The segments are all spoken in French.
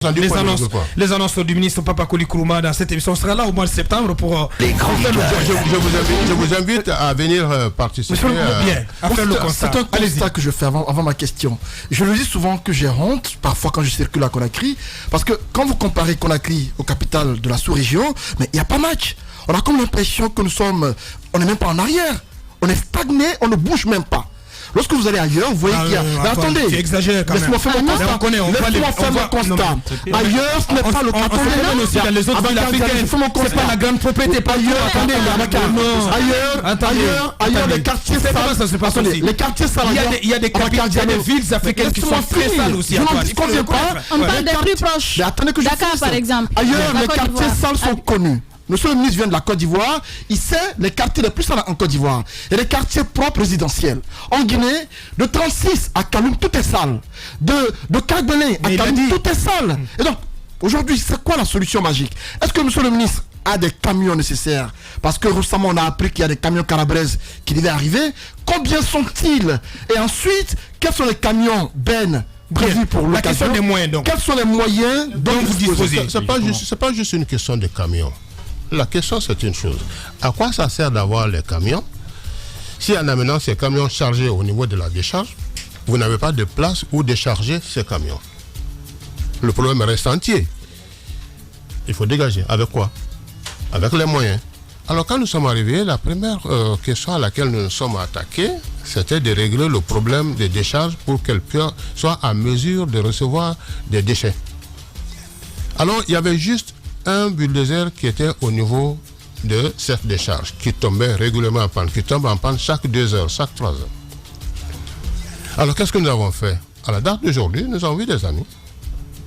Les annonces du ministre Papa Koli Kourouma dans cette émission sera là au mois de septembre pour je vous invite à venir participer. C'est un constat que je fais avant ma question. Je le dis souvent que j'ai honte parfois quand je circule à Conakry, parce que quand vous comparez Conakry aux capitales de la sous-région, mais il n'y a pas match. On a comme l'impression que on n'est même pas en arrière. On est stagné, on ne bouge même pas. Lorsque vous allez ailleurs, vous voyez qu'il y a... Mais attendez, laisse-moi faire mon constat. Laisse-moi faire mon constat. Ailleurs, ce n'est pas le cas. Attendez, les autres villes africaines, c'est pas la grande propriété. Ailleurs, les quartiers salles. Les quartiers salles. Il y a des villes africaines qui sont très sales aussi. Je ne conviens pas. On parle des plus proches. Dakar, par exemple. Ailleurs, les quartiers salles sont connus. Monsieur le ministre vient de la Côte d'Ivoire, il sait les quartiers les plus sales en Côte d'Ivoire. Et les quartiers propres résidentiels. En Guinée, de 36 à Kaloum, tout est sale. De Kagbele à Kaloum, tout est sale. Et donc, aujourd'hui, c'est quoi la solution magique? Est-ce que monsieur le ministre a des camions nécessaires? Parce que récemment, on a appris qu'il y a des camions Calabrese qui devaient arriver. Combien sont-ils? Et ensuite, quels sont les camions prévus pour l'occasion? La question des moyens, donc. Quels sont les moyens dont vous disposez? C'est pas juste une question de camions. La question, c'est une chose. À quoi ça sert d'avoir les camions si en amenant ces camions chargés au niveau de la décharge, vous n'avez pas de place où décharger ces camions? Le problème reste entier. Il faut dégager. Avec quoi? Avec les moyens. Alors quand nous sommes arrivés, la première question à laquelle nous nous sommes attaqués, c'était de régler le problème des décharges pour qu'elles soient en mesure de recevoir des déchets. Alors il y avait juste un bulldozer qui était au niveau de cette décharge, qui tombait régulièrement en panne, qui tombe en panne chaque 2 heures, chaque 3 heures. Alors qu'est-ce que nous avons fait? À la date d'aujourd'hui, nous avons vu des amis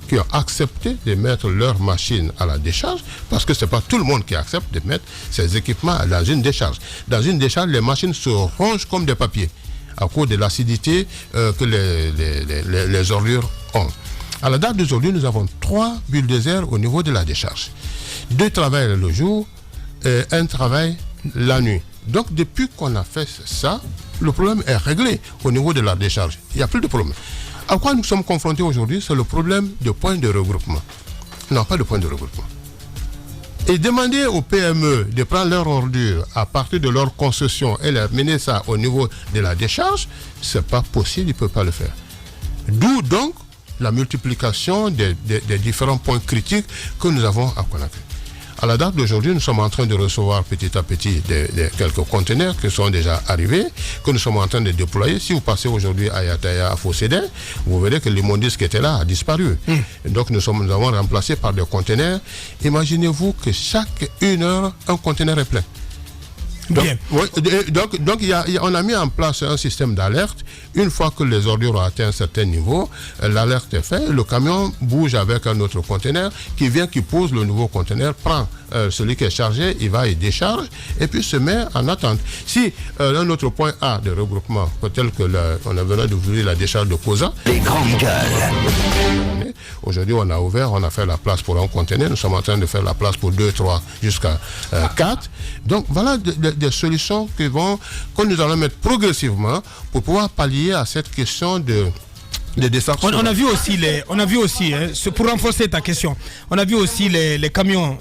qui ont accepté de mettre leurs machines à la décharge, parce que ce n'est pas tout le monde qui accepte de mettre ses équipements dans une décharge. Dans une décharge, les machines se rongent comme des papiers à cause de l'acidité que les ordures ont. À la date d'aujourd'hui, nous avons 3 bulldozers au niveau de la décharge. 2 travaillent le jour et 1 travaille la nuit. Donc, depuis qu'on a fait ça, le problème est réglé au niveau de la décharge. Il n'y a plus de problème. À quoi nous sommes confrontés aujourd'hui, c'est le problème de points de regroupement. Non, pas de points de regroupement. Et demander aux PME de prendre leur ordure à partir de leur concession et leur mener ça au niveau de la décharge, ce n'est pas possible, ils ne peuvent pas le faire. D'où donc la multiplication des différents points critiques que nous avons à Conakry. À la date d'aujourd'hui, nous sommes en train de recevoir petit à petit quelques conteneurs qui sont déjà arrivés, que nous sommes en train de déployer. Si vous passez aujourd'hui à Yataya, à Fossédé, vous verrez que l'immondice qui était là a disparu. Donc nous avons remplacé par des conteneurs. Imaginez-vous que chaque 1 heure, un conteneur est plein. Donc, on a mis en place un système d'alerte. Une fois que les ordures ont atteint un certain niveau, l'alerte est faite, le camion bouge avec un autre conteneur qui pose le nouveau conteneur, prend celui qui est chargé, il va et décharge et puis se met en attente. Si un autre point A de regroupement, tel que on a besoin d'ouvrir la décharge de Koza, les grandes gueules. Aujourd'hui, on a ouvert, on a fait la place pour un conteneur, nous sommes en train de faire la place pour 2, 3 jusqu'à 4. Donc voilà des solutions que nous allons mettre progressivement pour pouvoir pallier à cette question de décharge. On a vu aussi, pour renforcer ta question, on a vu aussi les camions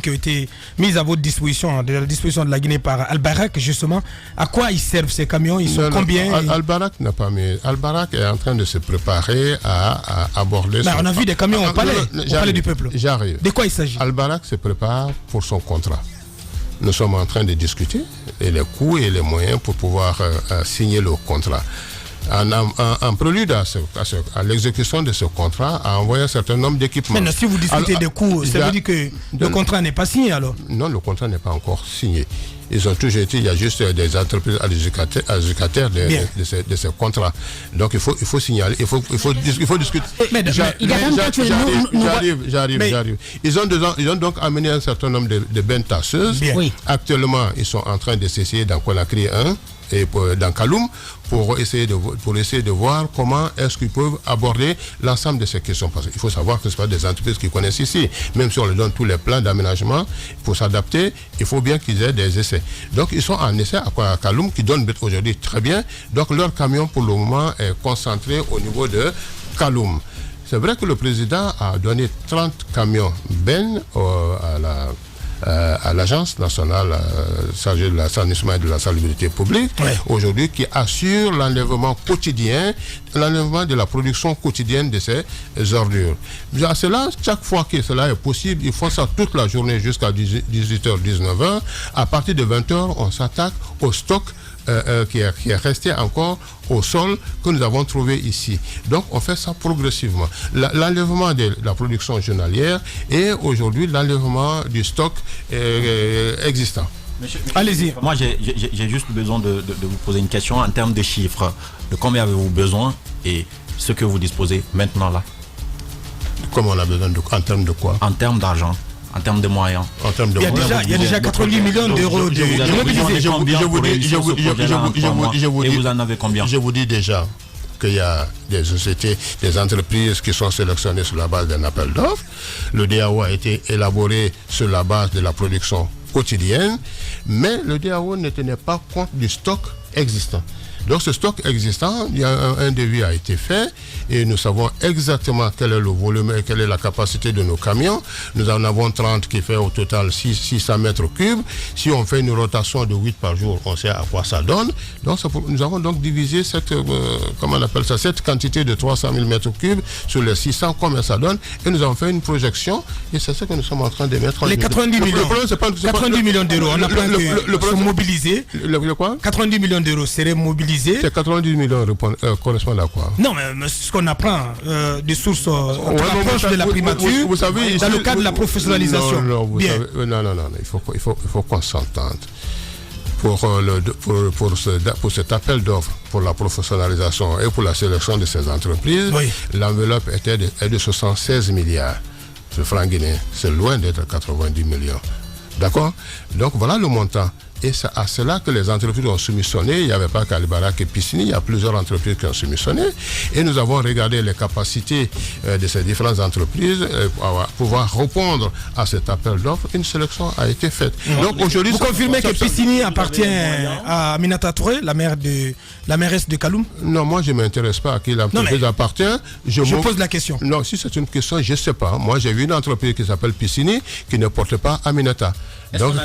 qui ont été mis à votre disposition, de la disposition de la Guinée par Al-Barak, justement. À quoi ils servent ces camions? Ils sont combien? Al-Barak n'a pas mis. Al-Barak est en train de se préparer à aborder. On a vu des camions au palais du peuple. J'arrive. De quoi il s'agit? Al-Barak se prépare pour son contrat. Nous sommes en train de discuter et les coûts et les moyens pour pouvoir signer le contrat. En prélude à l'exécution de ce contrat, a envoyé un certain nombre d'équipements. Mais si vous discutez des coûts, ça veut dire que le contrat n'est pas signé alors? Non, le contrat n'est pas encore signé. Ils ont toujours été, il y a juste des entreprises adjudicataires de ces contrats. Donc il faut signaler, il faut discuter. J'arrive. Ils ont donc amené un certain nombre de bennes tasseuses. Actuellement, ils sont en train d'essayer dans Conakry 1 et dans Kaloum pour essayer de voir comment est-ce qu'ils peuvent aborder l'ensemble de ces questions. Parce qu'il faut savoir que ce ne sont pas des entreprises qui connaissent ici. Même si on leur donne tous les plans d'aménagement, pour s'adapter, il faut bien qu'ils aient des essais. Donc ils sont en essai à Kaloum, qui donne aujourd'hui très bien. Donc leur camion pour le moment est concentré au niveau de Kaloum. C'est vrai que le président a donné 30 camions bennes à l'Agence nationale chargée de l'assainissement et de la salubrité publique, aujourd'hui, qui assure l'enlèvement quotidien, l'enlèvement de la production quotidienne de ces ordures. À cela, chaque fois que cela est possible, il faut ça toute la journée jusqu'à 18h, 19h. À partir de 20h, on s'attaque au stock qui est resté encore au sol que nous avons trouvé ici. Donc on fait ça progressivement. L'enlèvement de la production journalière et aujourd'hui l'enlèvement du stock existant. Allez-y. Moi j'ai juste besoin de vous poser une question en termes de chiffres. De combien avez-vous besoin et ce que vous disposez maintenant là? Comment on a besoin en termes de quoi? En termes d'argent. En termes de moyens. En termes de il y a déjà 90 millions d'euros de et vous en avez combien? Je vous dis déjà qu'il y a des sociétés, des entreprises qui sont sélectionnées sur la base d'un appel d'offres. Le DAO a été élaboré sur la base de la production quotidienne, mais le DAO ne tenait pas compte du stock existant. Donc ce stock existant, il y a un devis a été fait et nous savons exactement quel est le volume et quelle est la capacité de nos camions. Nous en avons 30 qui fait au total 600 mètres cubes. Si on fait une rotation de 8 par jour, on sait à quoi ça donne. Donc nous avons donc divisé cette, cette quantité de 300 000 mètres cubes sur les 600, combien ça donne. Et nous avons fait une projection et c'est ce que nous sommes en train de mettre en les 90 millions. 90 millions d'euros, on apprend que sont mobilisés. Le quoi? 90 millions d'euros seraient mobilisés. Ces 90 millions correspondent à quoi? Non, mais ce qu'on apprend des sources proches de la primature, vous savez, dans le cadre de la professionnalisation. Non, il faut qu'on s'entende. Pour cet appel d'offres pour la professionnalisation et pour la sélection de ces entreprises, l'enveloppe est de 76 milliards de francs guinéens. C'est loin d'être 90 millions. D'accord? Donc voilà le montant. Et c'est à cela que les entreprises ont soumissionné. Il n'y avait pas qu'Alibarak et Piscini, il y a plusieurs entreprises qui ont soumissionné. Et nous avons regardé les capacités de ces différentes entreprises pour pouvoir répondre à cet appel d'offres. Une sélection a été faite. Donc aujourd'hui, vous confirmez que Piscini appartient à Aminata Touré, la mairesse de Kaloum? Non, moi je ne m'intéresse pas à qui l'entreprise appartient. Je pose la question. Non, si c'est une question, je ne sais pas. Moi j'ai vu une entreprise qui s'appelle Piscini qui ne porte pas Aminata. Donc,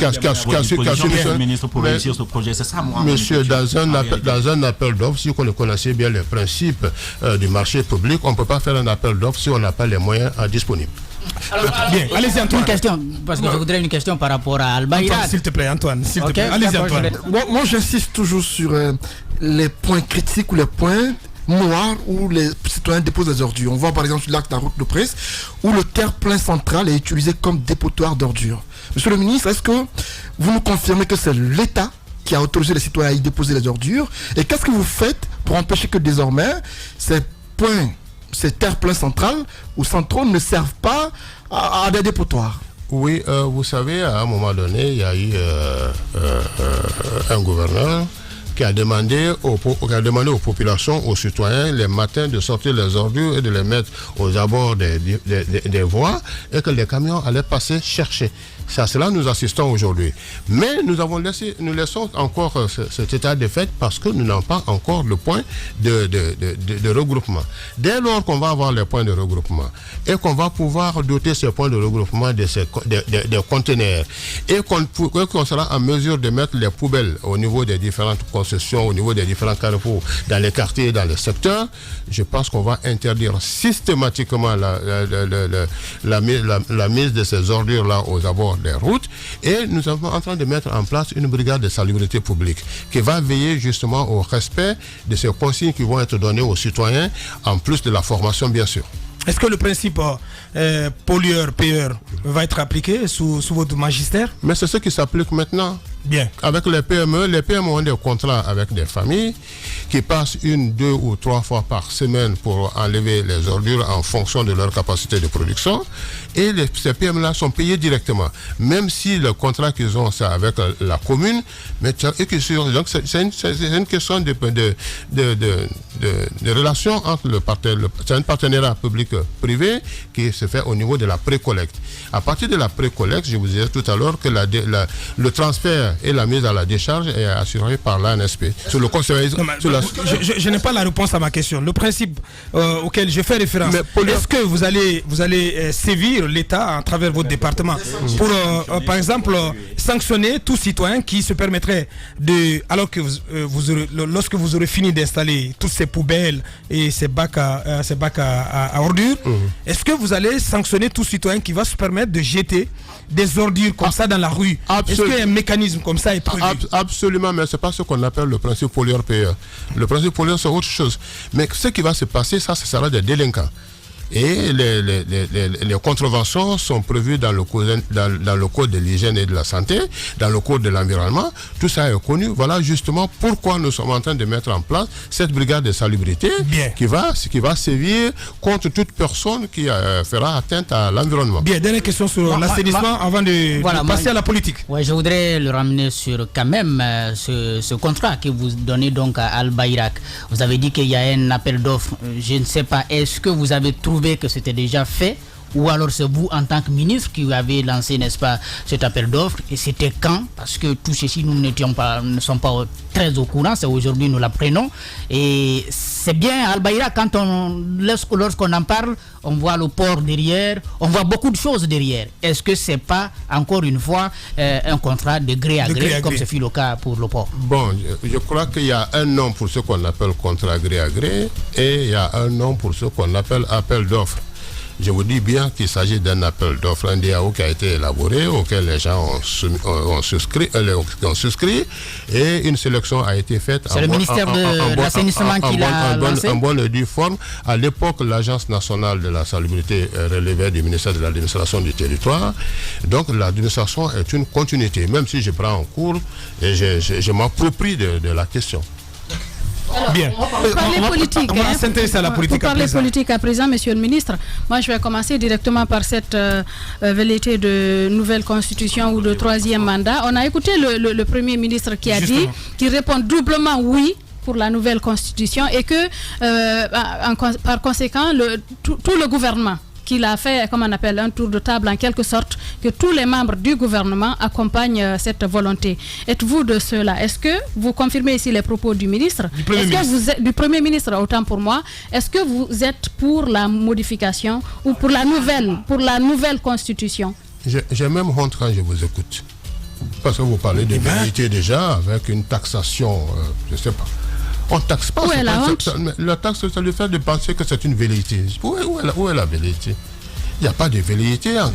ministre pour réussir ce projet, c'est ça, moi. Monsieur, dans un appel d'offres, si vous connaissez bien les principes du marché public, on ne peut pas faire un appel d'offres si on n'a pas les moyens disponibles. Bien, allez-y Antoine. Une question, parce que je voudrais une question par rapport à Al-Bayrak. S'il te plaît, Antoine, s'il te plaît. Allez-y Antoine. Moi j'insiste toujours sur les points critiques ou les points noirs où les citoyens déposent des ordures. On voit par exemple sur l'acte de la route de presse où le terre-plein central est utilisé comme dépotoir d'ordures. Monsieur le ministre, est-ce que vous nous confirmez que c'est l'État qui a autorisé les citoyens à y déposer les ordures? Et qu'est-ce que vous faites pour empêcher que désormais ces terre-pleins centrales ou centraux ne servent pas à des dépotoirs? Oui, vous savez, à un moment donné, il y a eu un gouverneur qui a demandé aux populations, aux citoyens, les matins de sortir les ordures et de les mettre aux abords des voies et que les camions allaient passer chercher. C'est à cela que nous assistons aujourd'hui. Mais nous laissons encore cet état de fait parce que nous n'avons pas encore le point de regroupement. Dès lors qu'on va avoir les points de regroupement et qu'on va pouvoir doter ces points de regroupement des conteneurs et qu'on sera en mesure de mettre les poubelles au niveau des différentes concessions, au niveau des différents carrefours, dans les quartiers, dans les secteurs, je pense qu'on va interdire systématiquement la mise de ces ordures-là aux abords des routes, et nous sommes en train de mettre en place une brigade de salubrité publique qui va veiller justement au respect de ces consignes qui vont être données aux citoyens, en plus de la formation bien sûr. Est-ce que le principe pollueur-payeur va être appliqué sous votre magistère? Mais c'est ce qui s'applique maintenant. Bien. Avec les PME ont des contrats avec des familles qui passent 1, 2 ou 3 fois par semaine pour enlever les ordures en fonction de leur capacité de production. Et ces PME-là sont payés directement. Même si le contrat qu'ils ont, c'est avec la commune, mais donc c'est une question de relation entre c'est un partenariat public-privé qui se fait au niveau de la précollecte. À partir de la précollecte, je vous disais tout à l'heure que le transfert faire. Et la mise à la décharge est assurée par l'ANSP. Sur le conseil... Je n'ai pas la réponse à ma question. Le principe auquel je fais référence, est-ce que vous allez sévir l'État à travers votre département pour, par exemple, sanctionner tout citoyen qui se permettrait de... Alors que lorsque vous aurez fini d'installer toutes ces poubelles et ces bacs à ordures, est-ce que vous allez sanctionner tout citoyen qui va se permettre de jeter des ordures comme ça dans la rue? Est-ce qu'un mécanisme comme ça est prévu? Absolument, mais ce n'est pas ce qu'on appelle le principe pollueur-payeur. Le principe pollueur, c'est autre chose. Mais ce qui va se passer, ça, ce sera des délinquants. Et les contraventions sont prévues dans le code de l'hygiène et de la santé, dans le code de l'environnement. Tout ça est connu. Voilà justement pourquoi nous sommes en train de mettre en place cette brigade de salubrité qui va sévir contre toute personne qui fera atteinte à l'environnement. Bien, dernière question sur l'assainissement avant de passer à la politique. Ouais, je voudrais le ramener sur quand même ce contrat que vous donnez donc à Al Bayrak. Vous avez dit qu'il y a un appel d'offres. Je ne sais pas, est-ce que vous avez trouvé que c'était déjà fait, ou alors c'est vous en tant que ministre qui avez lancé, n'est-ce pas, cet appel d'offres, et c'était quand? Parce que tout ceci, nous ne sommes pas très au courant, c'est aujourd'hui nous l'apprenons, et c'est bien Al Bayrak, lorsqu'on en parle, on voit le port derrière, on voit beaucoup de choses derrière. Est-ce que c'est pas encore une fois un contrat de gré à gré, comme ce fut le cas pour le port? Bon, je crois qu'il y a un nom pour ce qu'on appelle contrat gré à gré, et il y a un nom pour ce qu'on appelle appel d'offres. Je vous dis bien qu'il s'agit d'un appel d'offres, un DAO qui a été élaboré, auquel les gens ont souscrit, et une sélection a été faite. C'est le ministère de l'assainissement qui l'a lancé. En bonne et due forme. À l'époque, l'Agence nationale de la salubrité relevait du ministère de l'administration du territoire. Donc l'administration est une continuité, même si je prends en cours et je m'approprie de la question. Alors, bien. Pour parler politique, on va s'intéresser à la politique. Pour parler politique à présent, monsieur le ministre, moi je vais commencer directement par cette velléité de nouvelle constitution ou de troisième mandat. On a écouté le premier ministre qui a dit qu'il répond doublement oui pour la nouvelle constitution et que par conséquent tout le gouvernement qu'il a fait, comme on appelle, un tour de table en quelque sorte, que tous les membres du gouvernement accompagnent cette volonté. Êtes-vous de cela? Est-ce que vous confirmez ici les propos du ministre? Du Premier ministre, autant pour moi. Est-ce que vous êtes pour la modification ou pour la nouvelle constitution? J'ai même honte quand je vous écoute. Parce que vous parlez de vérité déjà, avec une taxation, je ne sais pas. On ne taxe pas. La taxe, ça lui fait de penser que c'est une velléité. Où est la velléité? Il n'y a pas de velléité. Non,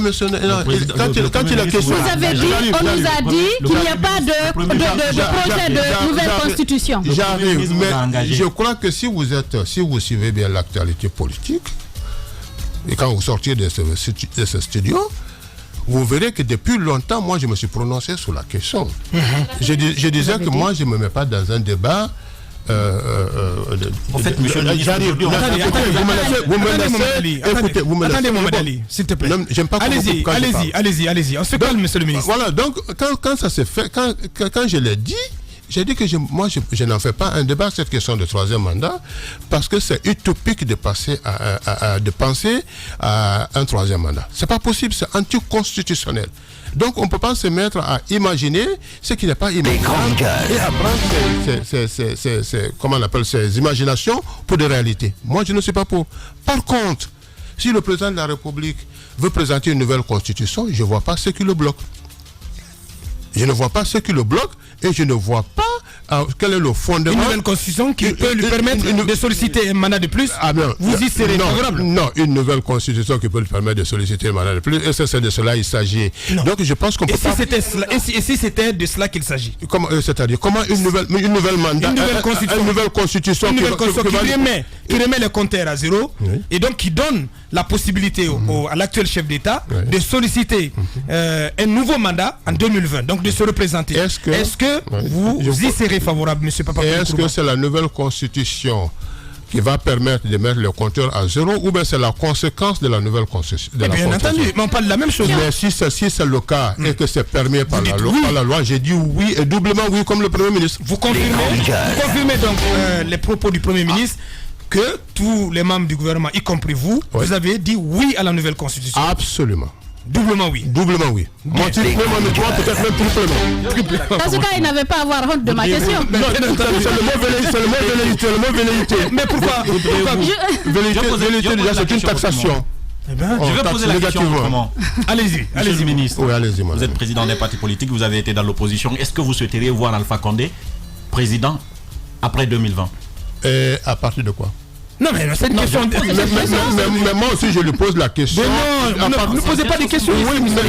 mais quand il a question... Vous avez dit, on nous a dit qu'il n'y a pas de projet de nouvelle constitution. J'arrive, mais je crois que si vous suivez bien l'actualité politique, et quand vous sortiez de ce studio, vous verrez que depuis longtemps, moi, je me suis prononcé sur la question. Je disais que moi, je ne me mets pas dans un débat. En fait, monsieur le ministre, vous me laissez, Mohamed Ali, s'il te plaît. Allez-y. On se calme, monsieur le ministre. Voilà, donc, quand ça s'est fait, quand je l'ai dit, j'ai dit que je n'en fais pas un débat sur cette question de troisième mandat parce que c'est utopique de penser à un troisième mandat. C'est pas possible, c'est anticonstitutionnel. Donc on ne peut pas se mettre à imaginer ce qui n'est pas imaginable et à prendre comment on appelle ces imaginations pour des réalités. Moi je ne suis pas pour. Par contre, si le président de la République veut présenter une nouvelle constitution, je ne vois pas ce qui le bloque. Je ne vois pas ce qui le bloque et je ne vois pas quel est le fondement. Une nouvelle constitution qui peut lui permettre de solliciter un mandat de plus. Vous y serez favorable? Non, une nouvelle constitution qui peut lui permettre de solliciter un mandat de plus. Et c'est de cela qu'il s'agit. Donc je pense qu'on peut pas... Et si c'était de cela qu'il s'agit? C'est-à-dire comment une nouvelle mandat, une nouvelle constitution qui remet les compteurs à zéro et donc qui donne la possibilité à l'actuel chef d'État de solliciter un nouveau mandat en 2020, donc de se représenter. Est-ce que vous y serez favorable, M. Papa? Est-ce que c'est la nouvelle constitution qui va permettre de mettre le compteur à zéro ou bien c'est la conséquence de la nouvelle constitution? Bien entendu, mais on parle de la même chose. Mais si c'est le cas et que c'est permis par la loi, j'ai dit oui et doublement oui comme le Premier ministre. Vous confirmez donc les propos du Premier ministre que tous les membres du gouvernement, y compris vous, vous avez dit oui à la nouvelle constitution? Absolument. Doublement oui. Doublement oui. Moi, tu peux me droit, peut-être même triplement. Dans ce cas, il n'avait pas à avoir honte de ma question. Non, c'est le mot velléité. Mais pourquoi Velléité, déjà, c'est une taxation. Je vais poser la question autrement. Allez-y, ministre. Oui, allez-y, vous êtes président des partis politiques, vous avez été dans l'opposition. Est-ce que vous souhaiteriez voir Alpha Condé président après 2020? Et à partir de quoi? Non, mais c'est une question. Mais moi aussi, je lui pose la question. Mais non, ne posez pas des questions. Oui, mais non,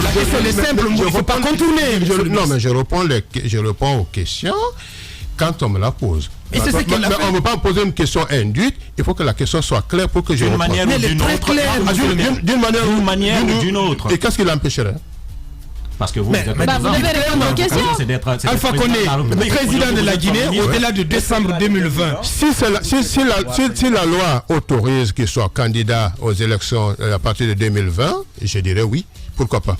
la question est simple, il ne faut pas contourner. Non, mais je réponds aux questions quand on me la pose. Mais on ne veut pas poser une question induite, il faut que la question soit claire pour que je réponde. D'une manière ou d'une autre. D'une manière ou d'une autre. Et qu'est-ce qui l'empêcherait? Parce que vous devez répondre aux questions. Alpha Condé, président de la Guinée, au-delà de décembre 2020. Si la loi autorise qu'il soit candidat aux élections à partir de 2020, je dirais oui. Pourquoi pas?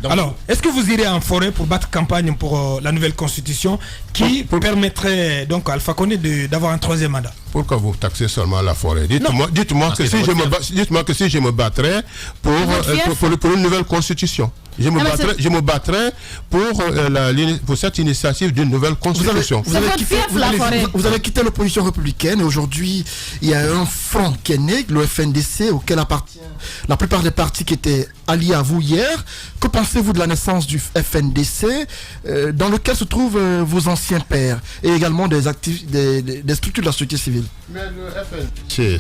Alors, est-ce que vous irez en forêt pour battre campagne pour la nouvelle constitution qui permettrait donc à Alpha Condé d'avoir un 3e mandat? Pourquoi vous taxez seulement la forêt? Dites-moi que si je me battrais pour une nouvelle constitution. Je me battrais pour cette initiative d'une nouvelle constitution. Vous avez quitté l'opposition républicaine et aujourd'hui, il y a un front qui est né, le FNDC, auquel appartient la plupart des partis qui étaient alliés à vous hier. Que pensez-vous de la naissance du FNDC, dans lequel se trouvent vos anciens pairs et également des structures de la société civile? Mais le FNDC,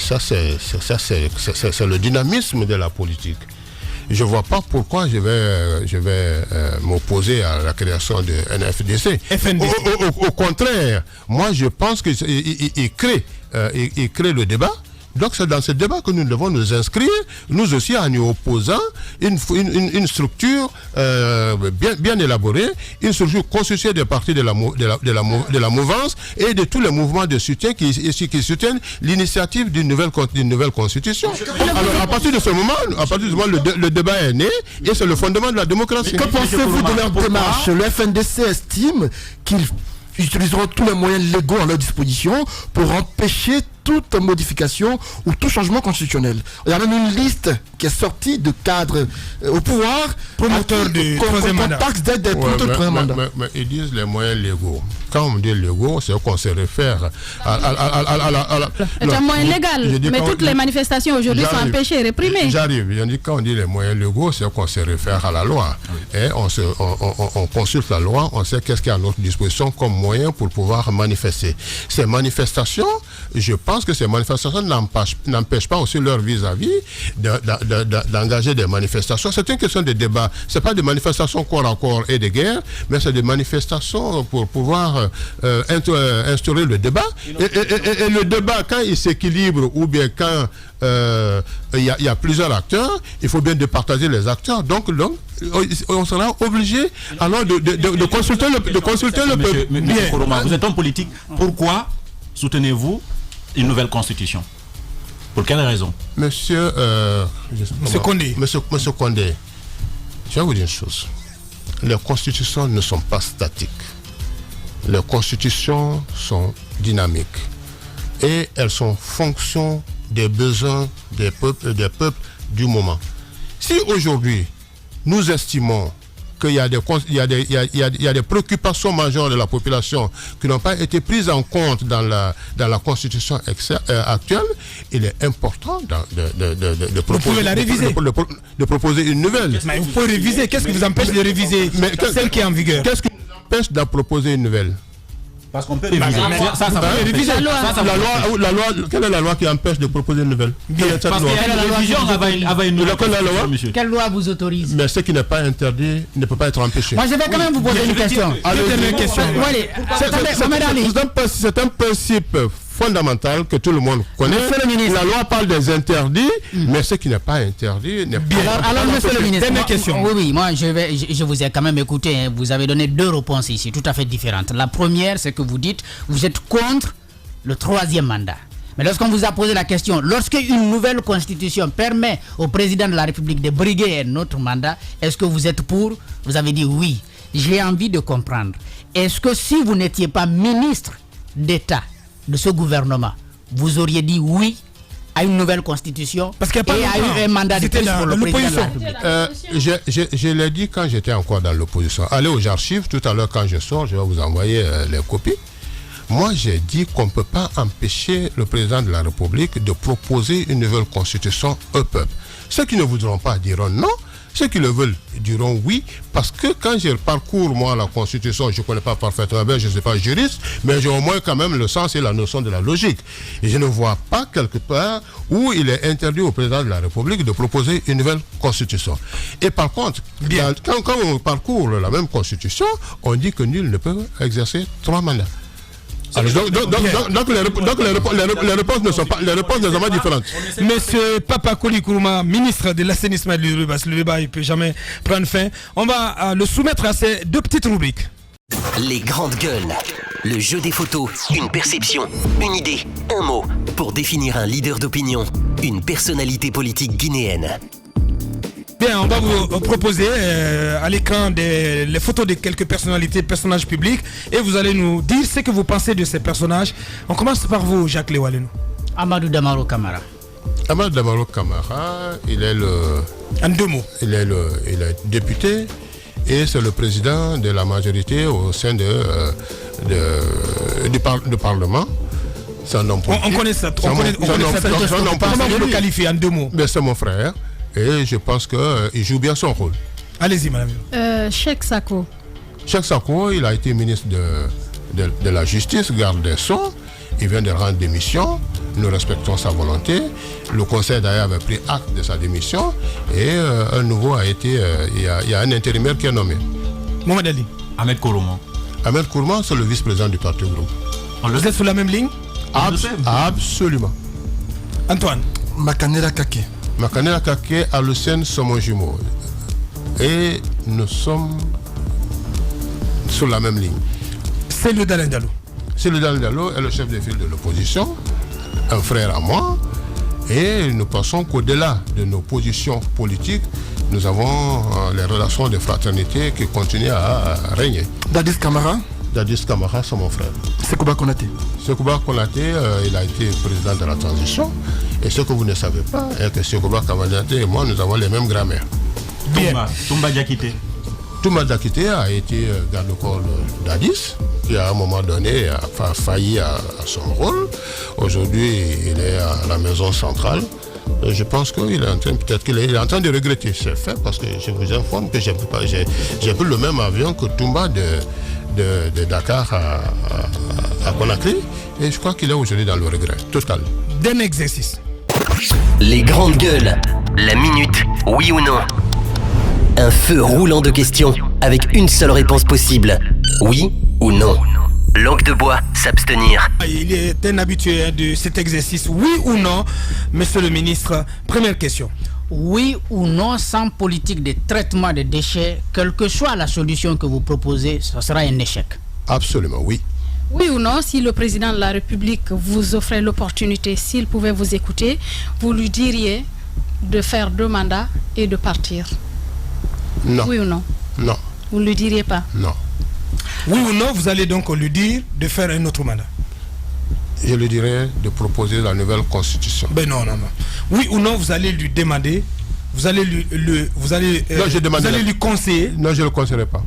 c'est le dynamisme de la politique. Je ne vois pas pourquoi je vais m'opposer à la création de NFDC. Au contraire, moi je pense qu'il crée le débat. Donc c'est dans ce débat que nous devons nous inscrire, nous aussi en y opposant une structure bien élaborée, une structure constituée des partis de la mouvance et de tous les mouvements de soutien qui soutiennent l'initiative d'une nouvelle constitution. Alors à partir de ce moment, le débat est né et c'est le fondement de la démocratie. Que pensez-vous de leur démarche? Le FNDC estime qu'ils utiliseront tous les moyens légaux à leur disposition pour empêcher toute modification ou tout changement constitutionnel. Il y a même une liste qui est sortie de cadres au pouvoir, promoteur du troisième mandat. Taxe d'aide des promoteurs de mandat. Mais ils disent les moyens légaux. Quand on dit légaux, c'est qu'on se réfère à c'est un moyen légal, mais toutes les manifestations aujourd'hui sont empêchées, réprimées. J'arrive. Quand on dit les moyens légaux, c'est qu'on se réfère à la loi. Et on consulte la loi, on sait qu'est-ce qu'il y a à notre disposition comme moyen pour pouvoir manifester. Ces manifestations, je pense que ces manifestations n'empêchent pas aussi leur vis-à-vis d'engager des manifestations. C'est une question de débat. Ce n'est pas des manifestations corps à corps et de guerre, mais c'est des manifestations pour pouvoir instaurer le débat. Et le débat, quand il s'équilibre ou bien quand il y a plusieurs acteurs, il faut bien départager les acteurs. Donc on sera obligé alors de consulter le peuple. Monsieur Koroma, vous êtes homme politique. Pourquoi soutenez-vous une nouvelle constitution? Pour quelle raison? Monsieur Condé. Monsieur Condé, je vais vous dire une chose. Les constitutions ne sont pas statiques. Les constitutions sont dynamiques. Et elles sont fonction des besoins des peuples du moment. Si aujourd'hui, nous estimons qu'il y a des préoccupations majeures de la population qui n'ont pas été prises en compte dans la constitution actuelle, il est important de proposer une nouvelle. Mais vous pouvez réviser. Qu'est-ce qui vous empêche de réviser celle qui est en vigueur? Qu'est-ce qui nous empêche de proposer une nouvelle? Parce qu'on peut réviser. La loi, quelle est la loi qui empêche de proposer une nouvelle? Parce qu'il y a une révision avant une nouvelle. Quelle loi vous autorise? Mais ce qui n'est pas interdit ne peut pas être empêché. Moi, je vais quand même vous poser une question. C'est un principe fondamental que tout le monde connaît. La loi parle des interdits, mais ce qui n'est pas interdit n'est pas... Alors, monsieur le ministre, dernière question. Oui, moi je vous ai quand même écouté. Hein. Vous avez donné deux réponses ici, tout à fait différentes. La première, c'est que vous dites, vous êtes contre le 3e mandat. Mais lorsqu'on vous a posé la question, lorsque une nouvelle constitution permet au président de la République de briguer un autre mandat, est-ce que vous êtes pour? Vous avez dit oui. J'ai envie de comprendre. Est-ce que si vous n'étiez pas ministre d'État de ce gouvernement, vous auriez dit oui à une nouvelle constitution Parce qu'il y a pas et à longtemps, un mandat de c'était plus pour le président de la l'opposition. République. Je l'ai dit quand j'étais encore dans l'opposition. Allez aux archives, tout à l'heure quand je sors, je vais vous envoyer les copies. Moi, j'ai dit qu'on ne peut pas empêcher le président de la République de proposer une nouvelle constitution au peuple. Ceux qui ne voudront pas diront non. Ceux qui le veulent diront oui, parce que quand je parcours, moi, la Constitution, je ne connais pas parfaitement bien, je ne suis pas juriste, mais j'ai au moins quand même le sens et la notion de la logique. Et je ne vois pas quelque part où il est interdit au président de la République de proposer une nouvelle Constitution. Et par contre, quand on parcourt la même Constitution, on dit que nul ne peut exercer 3 mandats. Alors, donc les réponses ne sont pas différentes. Monsieur Papa Koli Kourouma, ministre de l'assainissement et de l'urbanisme, le débat ne peut jamais prendre fin. On va le soumettre à ces 2 petites rubriques. Les grandes gueules. Le jeu des photos. Une perception. Une idée. Un mot. Pour définir un leader d'opinion. Une personnalité politique guinéenne. Bien, on va vous proposer à l'écran les photos de quelques personnages publics, et vous allez nous dire ce que vous pensez de ces personnages. On commence par vous, Jacques Lewaleno. Amadou Damaro Camara. Amadou Damaro Camara, il est le... En 2 mots. Il est député et c'est le président de la majorité au sein du Parlement. On connaît ça. Comment vous le qualifiez en 2 mots? C'est mon frère. Et je pense qu'il joue bien son rôle. Allez-y, madame. Cheikh Sako. Cheikh Sako, il a été ministre de la Justice, garde des Sceaux. Il vient de rendre démission. Nous respectons sa volonté. Le conseil d'ailleurs avait pris acte de sa démission. Et un nouveau a été... Il y a un intérimaire qui est nommé. Mohamed Ali. Ahmed Kourouma. Ahmed Kourouma, c'est le vice-président du parti groupe. Vous êtes sur la même ligne? Absolument. Antoine. Makanela Kake. Makanela Kake, Alucène sont mon jumeau. Et nous sommes sur la même ligne. C'est le Dalin Diallo. C'est le Dalin Diallo est le chef de file de l'opposition, un frère à moi. Et nous pensons qu'au-delà de nos positions politiques, nous avons les relations de fraternité qui continuent à régner. Dadis Camara. Dadis Camara, c'est mon frère. Sekouba Konaté. Sekouba Konaté, il a été président de la transition. Et ce que vous ne savez pas est que Sekouba Konaté et moi, nous avons les mêmes grammaires. Toumba Diakité. Toumba Diakité a été garde-corps d'Adis, qui à un moment donné a failli à son rôle. Aujourd'hui, il est à la maison centrale. Je pense qu'il est en train, peut-être qu'il est en train de regretter ce fait, parce que je vous informe que j'ai pris le même avion que Toumba de Dakar à Conakry, et je crois qu'il est aujourd'hui dans le regret total. D'un exercice. Les grandes gueules. La minute, oui ou non. Un feu roulant de questions avec une seule réponse possible. Oui ou non. Langue de bois, s'abstenir. Il est un habitué de cet exercice. Oui ou non, monsieur le ministre? Première question. Oui ou non, sans politique de traitement des déchets, quelle que soit la solution que vous proposez, ce sera un échec. Absolument, oui. Oui ou non, si le président de la République vous offrait l'opportunité, s'il pouvait vous écouter, vous lui diriez de faire 2 mandats et de partir? Non. Oui ou non? Non. Vous ne le diriez pas? Non. Oui ou non, vous allez donc lui dire de faire un autre mandat? Je lui dirais de proposer la nouvelle constitution. Ben non. Oui ou non, vous allez lui demander, vous allez lui conseiller? Non, je ne le conseillerais pas.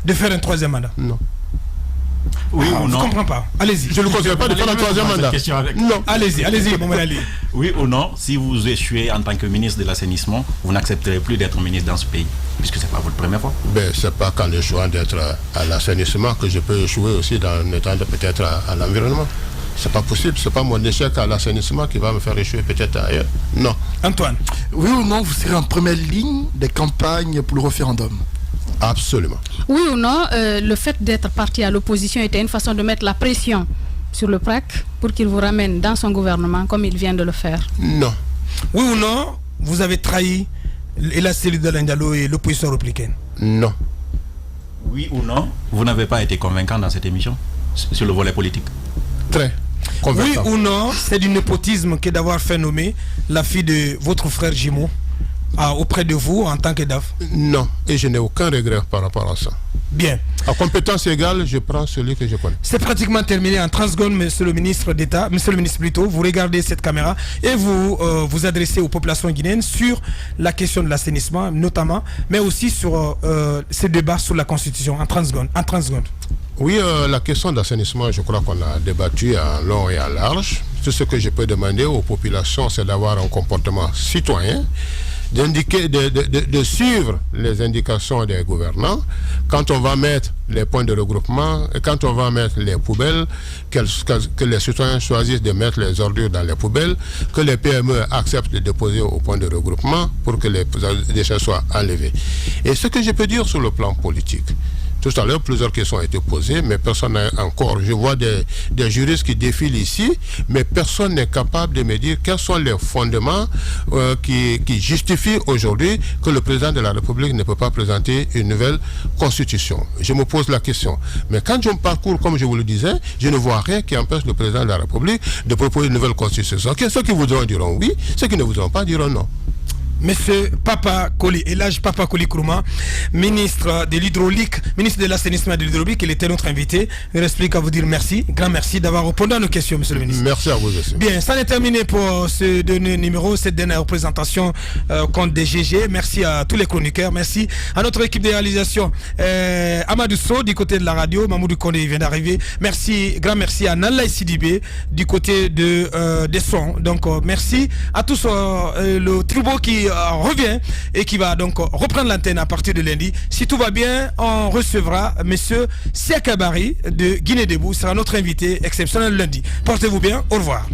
De faire un 3e mandat? Non. Oui ou non? Je ne comprends pas. Allez-y. Je ne le conseillerais pas de faire un 3e mandat. Non. Allez-y, Mohamed Ali. Oui ou non, si vous échouez en tant que ministre de l'assainissement, vous n'accepterez plus d'être ministre dans ce pays, puisque ce n'est pas votre première fois. Ben, ce n'est pas qu'en échouant d'être à l'assainissement que je peux échouer aussi en étant peut-être à l'environnement. C'est pas possible, c'est pas mon échec à l'assainissement qui va me faire échouer peut-être ailleurs. Non. Antoine. Oui ou non, vous serez en première ligne des campagnes pour le référendum? Absolument. Oui ou non, le fait d'être parti à l'opposition était une façon de mettre la pression sur le PRAC pour qu'il vous ramène dans son gouvernement comme il vient de le faire? Non. Oui ou non, vous avez trahi la cellule de l'Indalo et l'opposition républicaine? Non. Oui ou non, vous n'avez pas été convaincant dans cette émission sur le volet politique? Très convaincant. Oui ou non, c'est du népotisme que d'avoir fait nommer la fille de votre frère jumeau auprès de vous en tant que DAF? Non, et je n'ai aucun regret par rapport à ça. Bien. À compétence égale, je prends celui que je connais. C'est pratiquement terminé en 30 secondes, monsieur le ministre d'État, monsieur le ministre plutôt, vous regardez cette caméra et vous vous adressez aux populations guinéennes sur la question de l'assainissement notamment, mais aussi sur ce débat sur la Constitution en 30 secondes. Oui, la question d'assainissement, je crois qu'on a débattu en long et en large. Tout ce que je peux demander aux populations, c'est d'avoir un comportement citoyen, de suivre les indications des gouvernants. Quand on va mettre les points de regroupement, et quand on va mettre les poubelles, que les citoyens choisissent de mettre les ordures dans les poubelles, que les PME acceptent de déposer au point de regroupement pour que les déchets soient enlevés. Et ce que je peux dire sur le plan politique, tout à l'heure, plusieurs questions ont été posées, mais personne n'a encore. Je vois des juristes qui défilent ici, mais personne n'est capable de me dire quels sont les fondements qui justifient aujourd'hui que le président de la République ne peut pas présenter une nouvelle constitution. Je me pose la question. Mais quand je me parcours, comme je vous le disais, je ne vois rien qui empêche le président de la République de proposer une nouvelle constitution. Ceux qui voudront diront oui, ceux qui ne voudront pas diront non. Monsieur Papa Koli, Elhadji Papa Koli Nkrumah, ministre de l'hydraulique, ministre de l'assainissement et de l'hydraulique, il était notre invité. Il reste plus qu'à vous dire merci, grand merci d'avoir répondu à nos questions, monsieur le ministre. Merci à vous aussi. Bien, ça est terminé pour ce dernier numéro, cette dernière représentation contre DGG. Merci à tous les chroniqueurs, merci à notre équipe de réalisation, Amadou Sow du côté de la radio, Mamoudou Kondé vient d'arriver. Merci, grand merci à Nalla Sidibé du côté des sons. Donc merci à tous le tribunal qui revient et qui va donc reprendre l'antenne à partir de lundi. Si tout va bien, on recevra monsieur Siakabari de Guinée Debout, sera notre invité exceptionnel lundi. Portez-vous bien, au revoir.